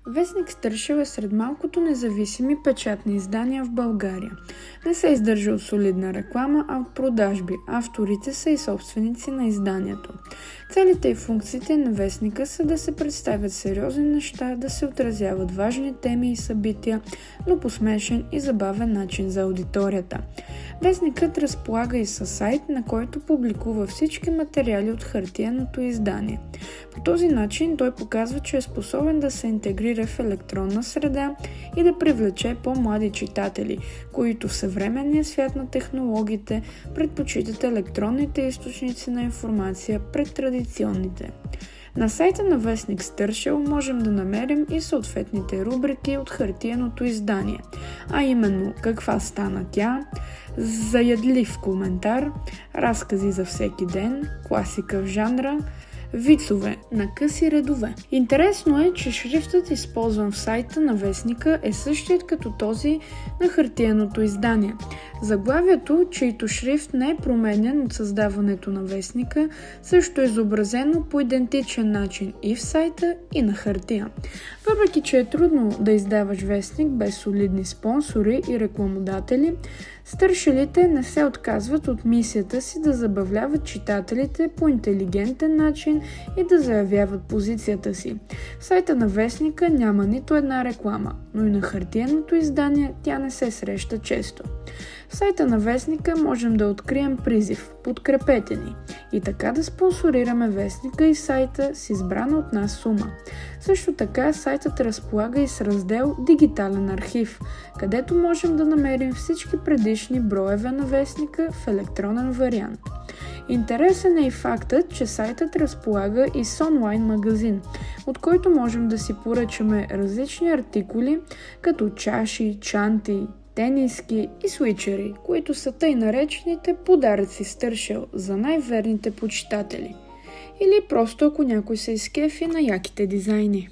Вестник Стършел е сред малкото независими печатни издания в България. Не се издържа от солидна реклама, а от продажби. Авторите са и собственици на изданието. Целите и функциите на вестника са да се представят сериозни неща, да се отразяват важни теми и събития, но по смешен и забавен начин за аудиторията. Вестникът разполага и със сайт, на който публикува всички материали от хартиеното издание. По този начин той показва, че е способен да се интегрира в електронна среда и да привлече по-млади читатели, които в съвременния свят на технологиите предпочитат електронните източници на информация пред традиционните. На сайта на вестник Стършел можем да намерим и съответните рубрики от хартиеното издание, а именно каква стана тя, заядлив коментар, разкази за всеки ден, класика в жанра, вицове на къси редове. Интересно е, че шрифтът, използван в сайта на вестника, е същият като този на хартиеното издание. Заглавието, чийто шрифт не е променен от създаването на вестника, също е изобразено по идентичен начин и в сайта, и на хартия. Въпреки че е трудно да издаваш вестник без солидни спонсори и рекламодатели, Стършелите не се отказват от мисията си да забавляват читателите по интелигентен начин и да заявяват позицията си. В сайта на вестника няма нито една реклама, но и на хартиеното издание тя не се среща често. В сайта на вестника можем да открием призив "Подкрепете ни" и така да спонсорираме вестника и сайта с избрана от нас сума. Също така сайтът разполага и с раздел "Дигитален архив", където можем да намерим всички предишни броеве на вестника в електронен вариант. Интересен е и фактът, че сайтът разполага и с онлайн магазин, от който можем да си поръчаме различни артикули, като чаши, чанти, тениски и свичери, които са тъй наречените подаръци Стършел за най-верните почитатели. Или просто ако някой се изкефи на яките дизайни.